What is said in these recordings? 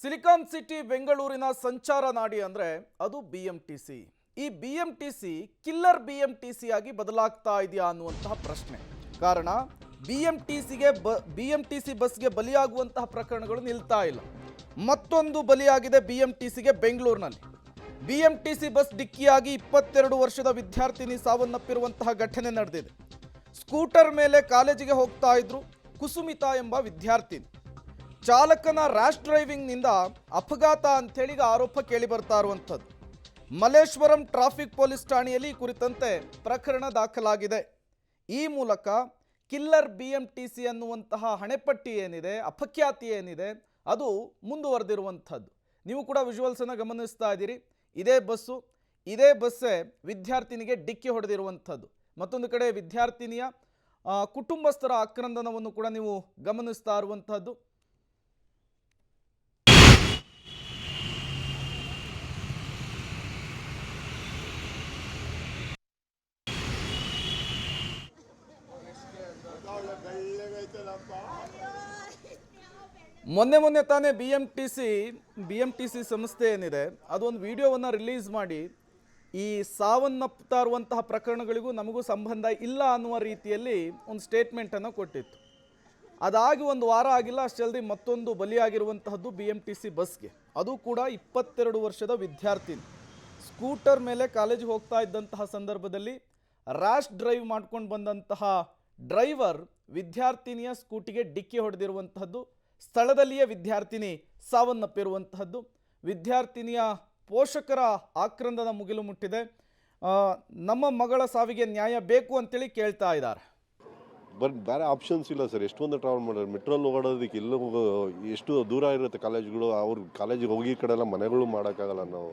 Silicon city ಬೆಂಗಳೂರಿನ ಸಂಚಾರ ನಾಡಿ ಅಂದರೆ ಅದು BMTC. ಈ BMTC ಕಿಲ್ಲರ್ BMTC ಆಗಿ ಬದಲಾಗ್ತಾ ಇದೆಯಾ ಅನ್ನುವಂತಹ ಪ್ರಶ್ನೆ. ಕಾರಣ BMTC ಬಸ್ಗೆ ಬಲಿಯಾಗುವಂತಹ ಪ್ರಕರಣಗಳು ನಿಲ್ತಾ ಇಲ್ಲ. ಮತ್ತೊಂದು ಬಲಿಯಾಗಿದೆ BMTCಗೆ ಬೆಂಗಳೂರಿನಲ್ಲಿ. BMTC ಬಸ್ ಡಿಕ್ಕಿಯಾಗಿ 22 ವರ್ಷದ ವಿದ್ಯಾರ್ಥಿನಿ ಸಾವನ್ನಪ್ಪಿರುವಂತಹ ಘಟನೆ ನಡೆದಿದೆ. ಸ್ಕೂಟರ್ ಮೇಲೆ ಕಾಲೇಜಿಗೆ ಹೋಗ್ತಾ ಇದ್ರು ಕುಸುಮಿತಾ ಎಂಬ ವಿದ್ಯಾರ್ಥಿನಿ. ಚಾಲಕನ ರ್ಯಾಶ್ ಡ್ರೈವಿಂಗ್ನಿಂದ ಅಪಘಾತ ಅಂತೇಳಿ ಆರೋಪ ಕೇಳಿ ಬರ್ತಾ ಇರುವಂಥದ್ದು. ಮಲ್ಲೇಶ್ವರಂ ಟ್ರಾಫಿಕ್ ಪೊಲೀಸ್ ಠಾಣೆಯಲ್ಲಿ ಕುರಿತಂತೆ ಪ್ರಕರಣ ದಾಖಲಾಗಿದೆ. ಈ ಮೂಲಕ ಕಿಲ್ಲರ್ BMTC ಅನ್ನುವಂತಹ ಹಣೆಪಟ್ಟಿ ಏನಿದೆ, ಅಪಖ್ಯಾತಿ ಏನಿದೆ, ಅದು ಮುಂದುವರೆದಿರುವಂಥದ್ದು. ನೀವು ಕೂಡ ವಿಜುವಲ್ಸನ್ನು ಗಮನಿಸ್ತಾ ಇದ್ದೀರಿ. ಇದೇ ಬಸ್ಸೇ ವಿದ್ಯಾರ್ಥಿನಿಗೆ ಡಿಕ್ಕಿ ಹೊಡೆದಿರುವಂಥದ್ದು. ಮತ್ತೊಂದು ಕಡೆ ವಿದ್ಯಾರ್ಥಿನಿಯ ಕುಟುಂಬಸ್ಥರ ಆಕ್ರಂದನವನ್ನು ಕೂಡ ನೀವು ಗಮನಿಸ್ತಾ ಇರುವಂಥದ್ದು. ಮೊನ್ನೆ ತಾನೇ BMTC ಸಂಸ್ಥೆ ಏನಿದೆ ಅದೊಂದು ವಿಡಿಯೋವನ್ನು ರಿಲೀಸ್ ಮಾಡಿ ಈ ಸಾವನ್ನಪ್ತಾ ಇರುವಂತಹ ಪ್ರಕರಣಗಳಿಗೂ ನಮಗೂ ಸಂಬಂಧ ಇಲ್ಲ ಅನ್ನುವ ರೀತಿಯಲ್ಲಿ ಒಂದು ಸ್ಟೇಟ್ಮೆಂಟನ್ನು ಕೊಟ್ಟಿತ್ತು. ಅದಾಗಿ ಒಂದು ವಾರ ಆಗಿಲ್ಲ, ಅಷ್ಟೇ ಮತ್ತೊಂದು ಬಲಿಯಾಗಿರುವಂತಹದ್ದು BMTC ಬಸ್ಗೆ. ಅದು ಕೂಡ 22 ವರ್ಷದ ವಿದ್ಯಾರ್ಥಿನಿ. ಸ್ಕೂಟರ್ ಮೇಲೆ ಕಾಲೇಜಿಗೆ ಹೋಗ್ತಾ ಇದ್ದಂತಹ ಸಂದರ್ಭದಲ್ಲಿ ರ್ಯಾಶ್ ಡ್ರೈವ್ ಮಾಡ್ಕೊಂಡು ಬಂದಂತಹ ಡ್ರೈವರ್ ವಿದ್ಯಾರ್ಥಿನಿಯ ಸ್ಕೂಟಿಗೆ ಡಿಕ್ಕಿ ಹೊಡೆದಿರುವಂತಹದ್ದು. ಸ್ಥಳದಲ್ಲಿಯೇ ವಿದ್ಯಾರ್ಥಿನಿ ಸಾವನ್ನಪ್ಪಿರುವಂತಹದ್ದು. ವಿದ್ಯಾರ್ಥಿನಿಯ ಪೋಷಕರ ಆಕ್ರಂದನ ಮುಗಿಲು ಮುಟ್ಟಿದೆ. ನಮ್ಮ ಮಗಳ ಸಾವಿಗೆ ನ್ಯಾಯ ಬೇಕು ಅಂತೇಳಿ ಕೇಳ್ತಾ ಇದ್ದಾರೆ. ಬೇರೆ ಆಪ್ಷನ್ಸ್ ಇಲ್ಲ ಸರ್. ಎಷ್ಟೊಂದು ಟ್ರಾವೆಲ್ ಮಾಡೋದು, ಮೆಟ್ರೋಲ್ಲಿ ಓಡೋದಕ್ಕೆ ಎಲ್ಲೂ ಎಷ್ಟು ದೂರ ಇರುತ್ತೆ ಕಾಲೇಜ್ಗಳು. ಅವ್ರು ಕಾಲೇಜಿಗೆ ಹೋಗಿ ಕಡೆ ಎಲ್ಲ ಮನೆಗಳು ಮಾಡೋಕ್ಕಾಗಲ್ಲ. ನಾವು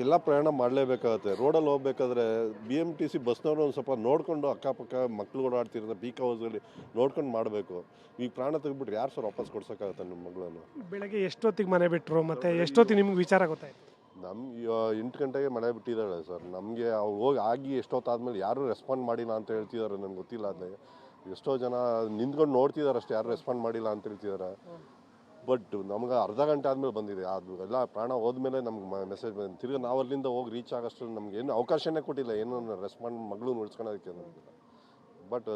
ಎಲ್ಲ ಪ್ರಯಾಣ ಮಾಡಲೇಬೇಕಾಗುತ್ತೆ. ರೋಡಲ್ಲಿ ಹೋಗ್ಬೇಕಾದ್ರೆ BMTC ಬಸ್ನವ್ರು ಒಂದು ಸ್ವಲ್ಪ ನೋಡಿಕೊಂಡು ಅಕ್ಕಪಕ್ಕ ಮಕ್ಳು ಓಡಾಡ್ತಿರೋದು ಪೀಕ್ ಅವರ್ಸಲ್ಲಿ ನೋಡ್ಕೊಂಡು ಮಾಡಬೇಕು. ಈಗ ಪ್ರಾಣ ತೆಗೆದ್ಬಿಟ್ರೆ ಯಾರು ಸರ್ ವಾಪಸ್ ಕೊಡ್ಸೋಕ್ಕಾಗುತ್ತೆ ನಿಮ್ಮ ಮಗಳನ್ನು? ಬೆಳಗ್ಗೆ ಎಷ್ಟೊತ್ತಿಗೆ ಮನೆ ಬಿಟ್ಟರು, ಮತ್ತು ಎಷ್ಟೊತ್ತಿಗೆ ನಿಮ್ಗೆ ವಿಚಾರ ಗೊತ್ತಾಯ್ತು? ನಮ್ಗೆ 8 ಗಂಟೆಗೆ ಮನೆ ಬಿಟ್ಟಿದ್ದಾಳೆ ಸರ್. ನಮಗೆ ಅವ್ರು ಹೋಗಿ ಆಗಿ ಎಷ್ಟೊತ್ತಾದ್ಮೇಲೆ ಯಾರೂ ರೆಸ್ಪಾಂಡ್ ಮಾಡಿಲ್ಲ ಅಂತ ಹೇಳ್ತಿದ್ದಾರೆ. ನನಗೆ ಗೊತ್ತಿಲ್ಲ. ಅದೇ ಎಷ್ಟೋ ಜನ ನಿಂತ್ಕೊಂಡು ನೋಡ್ತಿದ್ದಾರೆ ಅಷ್ಟೇ, ಯಾರು ರೆಸ್ಪಾಂಡ್ ಮಾಡಿಲ್ಲ ಅಂತ ಹೇಳ್ತಿದ್ದಾರೆ. ಬಟ್ ನಮ್ಗೆ ಅರ್ಧ ಗಂಟೆ ಆದಮೇಲೆ ಬಂದಿದೆ. ಅದು ಎಲ್ಲ ಪ್ರಾಣ ಹೋದ್ಮೇಲೆ ನಮ್ಗೆ ಮೆಸೇಜ್ ಬಂದಿದೆ. ತಿರ್ಗಿ ನಾವು ಅಲ್ಲಿಂದ ಹೋಗಿ ರೀಚ್ ಆಗೋಷ್ಟು ನಮ್ಗೆ ಏನು ಅವಕಾಶನೇ ಕೊಟ್ಟಿಲ್ಲ, ಏನು ರೆಸ್ಪಾಂಡ್ ಮಗಳು ಉಳಿಸ್ಕೊಳೋದಕ್ಕೆ ನಮಗೆ. ಬಟ್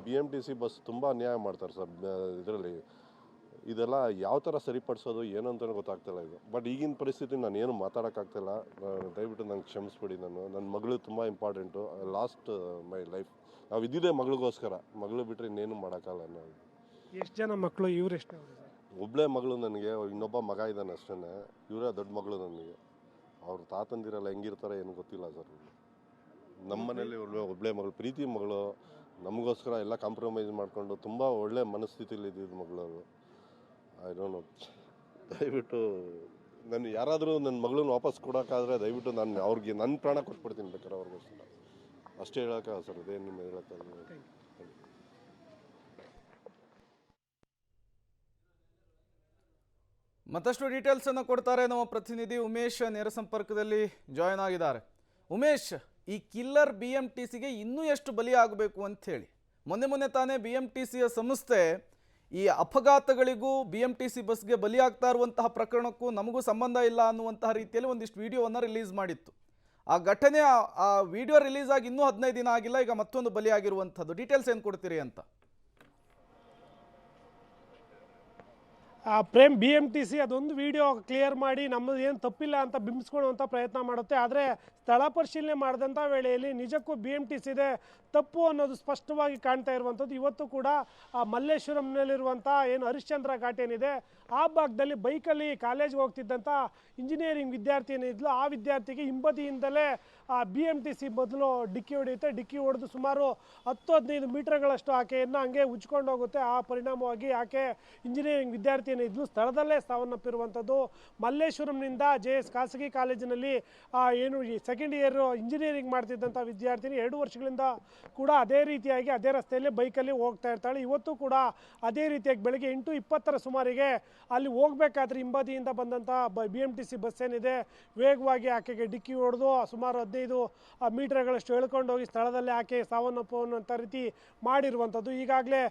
BMTC ಬಸ್ ತುಂಬ ಅನ್ಯಾಯ ಮಾಡ್ತಾರೆ ಸರ್. ಇದರಲ್ಲಿ ಇದೆಲ್ಲ ಯಾವ ಥರ ಸರಿಪಡಿಸೋದು ಏನು ಅಂತಲೇ ಗೊತ್ತಾಗ್ತಿಲ್ಲ ಇದು. ಬಟ್ ಈಗಿನ ಪರಿಸ್ಥಿತಿ ನಾನು ಏನು ಮಾತಾಡೋಕ್ಕಾಗ್ತಿಲ್ಲ. ದಯವಿಟ್ಟು ನಂಗೆ ಕ್ಷಮಿಸ್ಬಿಡಿ. ನನ್ನ ಮಗಳು ತುಂಬ ಇಂಪಾರ್ಟೆಂಟು. Last my life. ನಾವು ಇದ್ದಿದ್ದೇ ಮಗಳಿಗೋಸ್ಕರ. ಮಗಳು ಬಿಟ್ಟರೆ ಇನ್ನೇನು ಮಾಡೋಕ್ಕಲ್ಲ. ನಾವು ಎಷ್ಟು ಜನ ಮಕ್ಕಳು? ಇವ್ರು ಎಷ್ಟು? ಒಬ್ಬಳೇ ಮಗಳು ನನಗೆ, ಇನ್ನೊಬ್ಬ ಮಗ ಇದ್ದಾನೆ ಅಷ್ಟೇ. ಇವರೇ ದೊಡ್ಡ ಮಗಳು ನನಗೆ. ಅವ್ರ ತಾತಂದಿರಲ್ಲ ಹೆಂಗಿರ್ತಾರೆ ಏನು ಗೊತ್ತಿಲ್ಲ ಸರ್. ನಮ್ಮ ಮನೇಲಿ ಒಬ್ಬಳೇ ಮಗಳು, ಪ್ರೀತಿ ಮಗಳು. ನಮಗೋಸ್ಕರ ಎಲ್ಲ ಕಾಂಪ್ರಮೈಸ್ ಮಾಡಿಕೊಂಡು ತುಂಬ ಒಳ್ಳೆ ಮನಸ್ಥಿತಿಯಲ್ಲಿ ಇದ್ದಿದ್ದು ಮಗಳು. I don't know. ದಯವಿಟ್ಟು ನಾನು ಯಾರಾದರೂ ನನ್ನ ಮಗಳನ್ನ ವಾಪಸ್ ಕೊಡೋಕ್ಕಾದ್ರೆ ದಯವಿಟ್ಟು ನಾನು ಅವ್ರಿಗೆ ನನ್ನ ಪ್ರಾಣ ಕೊಟ್ಬಿಡ್ತೀನಿ ಬೇಕಾದ್ರೆ ಅವ್ರಿಗೋಸ್ಕರ. ಅಷ್ಟೇ ಹೇಳೋಕ್ಕಾಗ ಸರ್. ಇದೇನು ನಿಮ್ಮ ಹೇಳೋಕ್ಕಾಗ. ಮತ್ತಷ್ಟು ಡೀಟೇಲ್ಸನ್ನು ಕೊಡ್ತಾರೆ ನಮ್ಮ ಪ್ರತಿನಿಧಿ ಉಮೇಶ್. ನೇರ ಸಂಪರ್ಕದಲ್ಲಿ ಜಾಯ್ನ್ ಆಗಿದ್ದಾರೆ. ಉಮೇಶ್, ಈ ಕಿಲ್ಲರ್ BMTCಗೆ ಇನ್ನೂ ಎಷ್ಟು ಬಲಿಯಾಗಬೇಕು ಅಂತ ಹೇಳಿ ಮೊನ್ನೆ ತಾನೇ BMTCಯ ಸಂಸ್ಥೆ ಈ ಅಪಘಾತಗಳಿಗೂ BMTC ಬಸ್ಗೆ ಬಲಿಯಾಗ್ತಾ ಇರುವಂತಹ ಪ್ರಕರಣಕ್ಕೂ ನಮಗೂ ಸಂಬಂಧ ಇಲ್ಲ ಅನ್ನುವಂತಹ ರೀತಿಯಲ್ಲಿ ಒಂದಿಷ್ಟು ವಿಡಿಯೋವನ್ನು ರಿಲೀಸ್ ಮಾಡಿತ್ತು. ಆ ಘಟನೆ, ಆ ವಿಡಿಯೋ ರಿಲೀಸ್ ಆಗಿ ಇನ್ನೂ 15 ದಿನ ಆಗಿಲ್ಲ, ಈಗ ಮತ್ತೊಂದು ಬಲಿಯಾಗಿರುವಂಥದ್ದು. ಡೀಟೇಲ್ಸ್ ಏನು ಕೊಡ್ತೀರಿ ಅಂತ? ಪ್ರೇಮ್, BMTC ಅದೊಂದು ವಿಡಿಯೋ ಕ್ಲಿಯರ್ ಮಾಡಿ ನಮ್ಮದು ಏನು ತಪ್ಪಿಲ್ಲ ಅಂತ ಬಿಂಬಿಸ್ಕೊಳ್ಳುವಂಥ ಪ್ರಯತ್ನ ಮಾಡುತ್ತೆ. ಆದರೆ ಸ್ಥಳ ಪರಿಶೀಲನೆ ಮಾಡಿದಂಥ ವೇಳೆಯಲ್ಲಿ ನಿಜಕ್ಕೂ BMTCದೆ ತಪ್ಪು ಅನ್ನೋದು ಸ್ಪಷ್ಟವಾಗಿ ಕಾಣ್ತಾ ಇರುವಂಥದ್ದು. ಇವತ್ತು ಕೂಡ ಮಲ್ಲೇಶ್ವರಂನಲ್ಲಿರುವಂಥ ಏನು ಹರಿಶ್ಚಂದ್ರ ಘಾಟ್ ಏನಿದೆ ಆ ಭಾಗದಲ್ಲಿ ಬೈಕಲ್ಲಿ ಕಾಲೇಜ್ಗೆ ಹೋಗ್ತಿದ್ದಂಥ ಇಂಜಿನಿಯರಿಂಗ್ ವಿದ್ಯಾರ್ಥಿ ಏನಿದ್ಲು, ಆ ವಿದ್ಯಾರ್ಥಿಗೆ ಹಿಂಬದಿಯಿಂದಲೇ BMTC ಮೊದಲು ಡಿಕ್ಕಿ ಹೊಡೆಯುತ್ತೆ. ಡಿಕ್ಕಿ ಹೊಡೆದು ಸುಮಾರು 10-15 ಮೀಟರ್ಗಳಷ್ಟು ಆಕೆಯನ್ನು ಹಂಗೆ ಉಜ್ಕೊಂಡು ಹೋಗುತ್ತೆ. ಆ ಪರಿಣಾಮವಾಗಿ ಆಕೆ ಇಂಜಿನಿಯರಿಂಗ್ ವಿದ್ಯಾರ್ಥಿ ಏನಿದ್ಲು ಸ್ಥಳದಲ್ಲೇ ಸಾವನ್ನಪ್ಪಿರುವಂಥದ್ದು. ಮಲ್ಲೇಶ್ವರಂನಿಂದ JS ಖಾಸಗಿ ಕಾಲೇಜಿನಲ್ಲಿ ಏನು ಸೆಕೆಂಡ್ ಇಯರ್ ಇಂಜಿನಿಯರಿಂಗ್ ಮಾಡ್ತಿದ್ದಂಥ ವಿದ್ಯಾರ್ಥಿನಿ 2 ವರ್ಷಗಳಿಂದ ಕೂಡ ಅದೇ ರೀತಿಯಾಗಿ ಅದೇ ರಸ್ತೆಯಲ್ಲಿ ಬೈಕಲ್ಲಿ ಹೋಗ್ತಾ ಇರ್ತಾಳೆ. ಇವತ್ತು ಕೂಡ ಅದೇ ರೀತಿಯಾಗಿ ಬೆಳಗ್ಗೆ 8:20 ಸುಮಾರಿಗೆ ಅಲ್ಲಿ ಹೋಗ್ಬೇಕಾದ್ರೆ ಹಿಂಬದಿಯಿಂದ ಬಂದಂಥ BMTC ಬಸ್ ಏನಿದೆ ವೇಗವಾಗಿ ಆಕೆಗೆ ಡಿಕ್ಕಿ ಹೊಡೆದು ಸುಮಾರು 15 ಮೀಟರ್ಗಳಷ್ಟು ಎಳ್ಕೊಂಡು ಹೋಗಿ ಸ್ಥಳದಲ್ಲೇ ಆಕೆ ಸಾವನ್ನಪ್ಪುವಂಥ ರೀತಿ ಮಾಡಿರುವಂಥದ್ದು. ಈಗಾಗಲೇ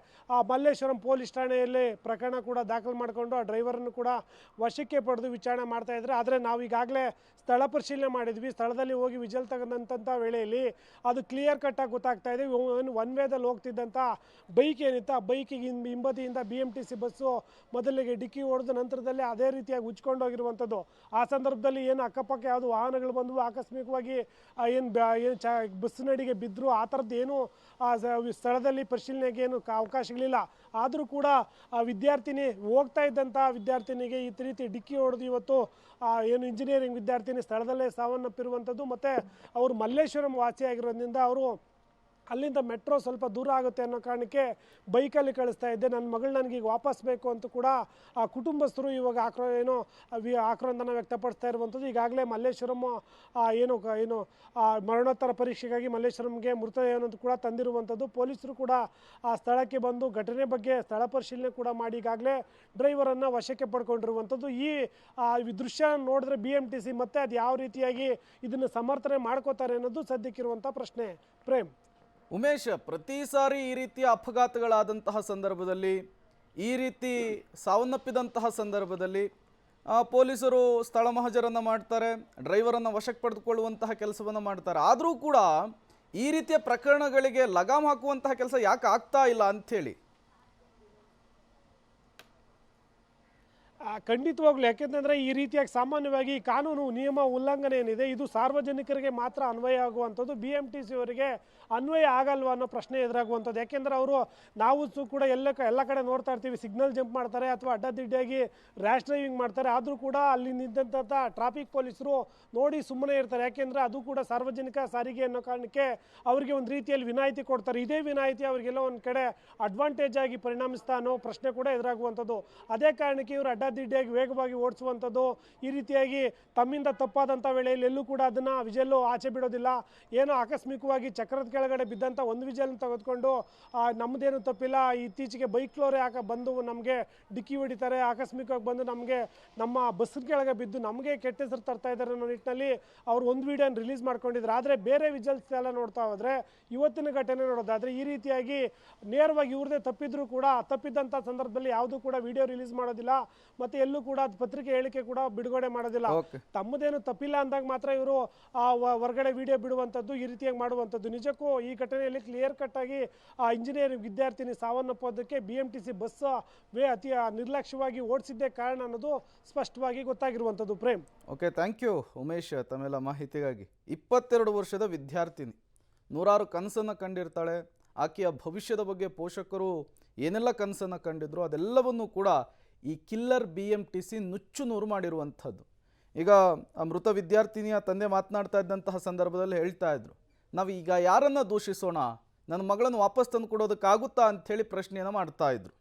ಮಲ್ಲೇಶ್ವರಂ ಪೊಲೀಸ್ ಠಾಣೆಯಲ್ಲಿ ಪ್ರಕರಣ ಕೂಡ ದಾಖಲು ಮಾಡಿಕೊಂಡು ಆ ಡ್ರೈವರನ್ನು ಕೂಡ ವಶಕ್ಕೆ ಪಡೆದು ವಿಚಾರಣೆ ಮಾಡ್ತಾ ಇದ್ದಾರೆ. ಆದರೆ ನಾವು ಈಗಾಗಲೇ ಸ್ಥಳ ಪರಿಶೀಲನೆ ಮಾಡಿದ್ವಿ. ಸ್ಥಳದಲ್ಲಿ ಹೋಗಿ ವಿಜಲ್ ತಗೊಂಡಂಥ ವೇಳೆಯಲ್ಲಿ ಅದು ಕ್ಲಿಯರ್ ಕಟ್ಟಾಗಿ ಗೊತ್ತಾಗ್ತಾ ಇದೆ. ಒನ್ ವೇದಲ್ಲಿ ಹೋಗ್ತಿದ್ದಂಥ ಬೈಕ್ ಏನಿತ್ತು ಆ ಬೈಕಿಗೆ ಹಿಂಬದಿಯಿಂದ BMTC ಬಸ್ಸು ಮೊದಲಿಗೆ ಡಿಕ್ಕಿ ಹೊಡೆದು ನಂತರದಲ್ಲಿ ಅದೇ ರೀತಿಯಾಗಿ ಉಚ್ಕೊಂಡು ಹೋಗಿರುವಂಥದ್ದು. ಆ ಸಂದರ್ಭದಲ್ಲಿ ಏನು ಅಕ್ಕಪಕ್ಕ ಯಾವುದು ವಾಹನಗಳು ಬಂದವು ಆಕಸ್ಮಿಕವಾಗಿ ಏನು ಬಸ್ಸಿನಡಿಗೆ ಬಿದ್ದರು ಆ ಥರದ್ದು ಏನು ಸ್ಥಳದಲ್ಲಿ ಪರಿಶೀಲನೆಗೆ ಏನು ಅವಕಾಶಗಳಿಲ್ಲ. ಆದರೂ ಕೂಡ ಆ ವಿದ್ಯಾರ್ಥಿನಿ ಹೋಗ್ತಾ ಇದ್ದಂಥ ವಿದ್ಯಾರ್ಥಿನಿಗೆ ಈ ರೀತಿ ಡಿಕ್ಕಿ ಹೊಡೆದು ಇವತ್ತು ಏನು ಇಂಜಿನಿಯರಿಂಗ್ ವಿದ್ಯಾರ್ಥಿನಿ ಸ್ಥಳದಲ್ಲೇ ಸಾವನ್ನಪ್ಪಿರುವಂಥದ್ದು. ಮತ್ತು ಅವರು ಮಲ್ಲೇಶ್ವರಂ ವಾಸಿಯಾಗಿರೋದ್ರಿಂದ ಅವರು ಅಲ್ಲಿಂದ ಮೆಟ್ರೋ ಸ್ವಲ್ಪ ದೂರ ಆಗುತ್ತೆ ಅನ್ನೋ ಕಾರಣಕ್ಕೆ ಬೈಕಲ್ಲಿ ಕಳಿಸ್ತಾ ಇದ್ದೆ, ನನ್ನ ಮಗಳು ನನಗೀಗ ವಾಪಸ್ ಬೇಕು ಅಂತ ಕೂಡ ಆ ಕುಟುಂಬಸ್ಥರು ಇವಾಗ ಆಕ್ರಂದನ ವ್ಯಕ್ತಪಡಿಸ್ತಾ ಇರುವಂಥದ್ದು. ಈಗಾಗಲೇ ಮಲ್ಲೇಶ್ವರಂ ಏನು ಮರಣೋತ್ತರ ಪರೀಕ್ಷೆಗಾಗಿ ಮಲ್ಲೇಶ್ವರಂಗೆ ಮೃತದೇಹವನ್ನು ಕೂಡ ತಂದಿರುವಂಥದ್ದು. ಪೊಲೀಸರು ಕೂಡ ಆ ಸ್ಥಳಕ್ಕೆ ಬಂದು ಘಟನೆ ಬಗ್ಗೆ ಸ್ಥಳ ಪರಿಶೀಲನೆ ಕೂಡ ಮಾಡಿ ಈಗಾಗಲೇ ಡ್ರೈವರನ್ನು ವಶಕ್ಕೆ ಪಡ್ಕೊಂಡಿರುವಂಥದ್ದು. ಈ ದೃಶ್ಯ ನೋಡಿದ್ರೆ BMTC ಮತ್ತೆ ಅದು ಯಾವ ರೀತಿಯಾಗಿ ಇದನ್ನು ಸಮರ್ಥನೆ ಮಾಡ್ಕೋತಾರೆ ಅನ್ನೋದು ಸದ್ಯಕ್ಕಿರುವಂಥ ಪ್ರಶ್ನೆ. ಪ್ರೇಮ್. ಉಮೇಶ್, ಪ್ರತಿ ಸಾರಿ ಈ ರೀತಿಯ ಅಪಘಾತಗಳಾದಂತಹ ಸಂದರ್ಭದಲ್ಲಿ, ಈ ರೀತಿ ಸಾವನ್ನಪ್ಪಿದಂತಹ ಸಂದರ್ಭದಲ್ಲಿ ಪೊಲೀಸರು ಸ್ಥಳ ಮಹಜರನ್ನು ಮಾಡ್ತಾರೆ, ಡ್ರೈವರನ್ನು ವಶಕ್ಕೆ ಪಡೆದುಕೊಳ್ಳುವಂತಹ ಕೆಲಸವನ್ನು ಮಾಡ್ತಾರೆ. ಆದರೂ ಕೂಡ ಈ ರೀತಿಯ ಪ್ರಕರಣಗಳಿಗೆ ಲಗಾಮ್ ಹಾಕುವಂತಹ ಕೆಲಸ ಯಾಕೆ ಆಗ್ತಾ ಇಲ್ಲ ಅಂಥೇಳಿ? ಖಂಡಿತವಾಗ್ಲೂ. ಯಾಕೆಂತಂದರೆ ಈ ರೀತಿಯಾಗಿ ಸಾಮಾನ್ಯವಾಗಿ ಕಾನೂನು ನಿಯಮ ಉಲ್ಲಂಘನೆ ಏನಿದೆ ಇದು ಸಾರ್ವಜನಿಕರಿಗೆ ಮಾತ್ರ ಅನ್ವಯ ಆಗುವಂಥದ್ದು. BMTC ಅವರಿಗೆ ಅನ್ವಯ ಆಗಲ್ವಾ ಅನ್ನೋ ಪ್ರಶ್ನೆ ಎದುರಾಗುವಂಥದ್ದು. ಯಾಕೆಂದರೆ ಅವರು ನಾವು ಕೂಡ ಎಲ್ಲ ಕಡೆ ನೋಡ್ತಾ ಇರ್ತೀವಿ, ಸಿಗ್ನಲ್ ಜಂಪ್ ಮಾಡ್ತಾರೆ ಅಥವಾ ಅಡ್ಡದಿಡ್ಡಿಯಾಗಿ ರ್ಯಾಶ್ ಡ್ರೈವಿಂಗ್ ಮಾಡ್ತಾರೆ. ಆದರೂ ಕೂಡ ಅಲ್ಲಿ ನಿಂತಹ ಟ್ರಾಫಿಕ್ ಪೊಲೀಸರು ನೋಡಿ ಸುಮ್ಮನೆ ಇರ್ತಾರೆ. ಯಾಕೆಂದರೆ ಅದು ಕೂಡ ಸಾರ್ವಜನಿಕ ಸಾರಿಗೆ ಅನ್ನೋ ಕಾರಣಕ್ಕೆ ಅವರಿಗೆ ಒಂದು ರೀತಿಯಲ್ಲಿ ವಿನಾಯಿತಿ ಕೊಡ್ತಾರೆ. ಇದೇ ವಿನಾಯಿತಿ ಅವರಿಗೆಲ್ಲ ಒಂದು ಕಡೆ ಅಡ್ವಾಂಟೇಜ್ ಆಗಿ ಪರಿಣಮಿಸ್ತಾ ಅನ್ನೋ ಪ್ರಶ್ನೆ ಕೂಡ ಎದುರಾಗುವಂಥದ್ದು. ಅದೇ ಕಾರಣಕ್ಕೆ ಇವರು ಅಡ್ಡದಿಡ್ಡಿಯಾಗಿ ವೇಗವಾಗಿ ಓಡಿಸುವಂಥದ್ದು, ಈ ರೀತಿಯಾಗಿ ತಮ್ಮಿಂದ ತಪ್ಪಾದಂಥ ವೇಳೆಯಲ್ಲಿ ಎಲ್ಲೂ ಕೂಡ ಅದನ್ನು ವಿಜಲ್ಲು ಆಚೆ ಬಿಡೋದಿಲ್ಲ. ಏನೋ ಆಕಸ್ಮಿಕವಾಗಿ ಚಕ್ರದ ಕೆಳಗಡೆ ಬಿದ್ದಂಥ ಒಂದು ವಿಜಲ್ನ ತೆಗೆದುಕೊಂಡು ನಮ್ಮದೇನು ತಪ್ಪಿಲ್ಲ, ಇತ್ತೀಚೆಗೆ ಬೈಕ್ಲೋರೇ ಬಂದು ನಮಗೆ ಡಿಕ್ಕಿ ಹೊಡಿತಾರೆ, ಆಕಸ್ಮಿಕವಾಗಿ ಬಂದು ನಮಗೆ ನಮ್ಮ ಬಸ್ಸಿನ ಕೆಳಗೆ ಬಿದ್ದು ನಮಗೆ ಕೆಟ್ಟ ಹೆಸರು ತರ್ತಾ ಇದ್ದಾರೆ ಅನ್ನೋ ನಿಟ್ಟಿನಲ್ಲಿ ಅವರು ಒಂದು ವಿಡಿಯೋನ ರಿಲೀಸ್ ಮಾಡ್ಕೊಂಡಿದ್ರು. ಆದರೆ ಬೇರೆ ವಿಜಲ್ಸ್ ಎಲ್ಲ ನೋಡ್ತಾ ಹೋದರೆ ಇವತ್ತಿನ ಘಟನೆ ನೋಡೋದಾದರೆ ಈ ರೀತಿಯಾಗಿ ನೇರವಾಗಿ ಇವ್ರದೇ ತಪ್ಪಿದ್ರು ಕೂಡ ತಪ್ಪಿದ್ದಂಥ ಸಂದರ್ಭದಲ್ಲಿ ಯಾವುದೂ ಕೂಡ ವಿಡಿಯೋ ರಿಲೀಸ್ ಮಾಡೋದಿಲ್ಲ, ಮತ್ತೆ ಎಲ್ಲೂ ಕೂಡ ಪತ್ರಿಕೆ ಹೇಳಿಕೆ ಕೂಡ ಬಿಡುಗಡೆ ಮಾಡೋದಿಲ್ಲ. ತಮ್ಮದೇನು ತಪ್ಪಿಲ್ಲ ಅಂದಾಗ ಮಾತ್ರ ಇವರು ಹೊರಗಡೆ ವಿಡಿಯೋ ಬಿಡುವಂಥದ್ದು, ಈ ರೀತಿಯಾಗಿ ಮಾಡುವಂಥದ್ದು. ನಿಜಕ್ಕೂ ಈ ಘಟನೆಯಲ್ಲಿ ಕ್ಲಿಯರ್ ಕಟ್ ಆಗಿ ಇಂಜಿನಿಯರಿಂಗ್ ವಿದ್ಯಾರ್ಥಿನಿ ಸಾವನ್ನಪ್ಪೋದಕ್ಕೆ BMTC ಬಸ್ ಅತಿ ನಿರ್ಲಕ್ಷ್ಯವಾಗಿ ಓಡಿಸಿದ್ದೇ ಕಾರಣ ಅನ್ನೋದು ಸ್ಪಷ್ಟವಾಗಿ ಗೊತ್ತಾಗಿರುವಂಥದ್ದು. Prem. Okay, thank you Umesh ತಮ್ಮೆಲ್ಲ ಮಾಹಿತಿಗಾಗಿ. 22 ವರ್ಷದ ವಿದ್ಯಾರ್ಥಿನಿ ನೂರಾರು ಕನಸನ್ನು ಕಂಡಿರ್ತಾಳೆ. ಆಕೆಯ ಭವಿಷ್ಯದ ಬಗ್ಗೆ ಪೋಷಕರು ಏನೆಲ್ಲ ಕನಸನ್ನು ಕಂಡಿದ್ರು ಅದೆಲ್ಲವನ್ನೂ ಕೂಡ ಈ ಕಿಲ್ಲರ್ BMTC ನುಚ್ಚು ನೂರು ಮಾಡಿರುವಂಥದ್ದು. ಈಗ ಮೃತ ವಿದ್ಯಾರ್ಥಿನಿಯ ತಂದೆ ಮಾತನಾಡ್ತಾ ಇದ್ದಂತಹ ಸಂದರ್ಭದಲ್ಲಿ ಹೇಳ್ತಾ ಇದ್ರು, ನಾವು ಈಗ ಯಾರನ್ನು ದೂಷಿಸೋಣ, ನನ್ನ ಮಗಳನ್ನು ವಾಪಸ್ ತಂದು ಕೊಡೋದಕ್ಕಾಗುತ್ತಾ ಅಂಥೇಳಿ ಪ್ರಶ್ನೆಯನ್ನು ಮಾಡ್ತಾ ಇದ್ರು.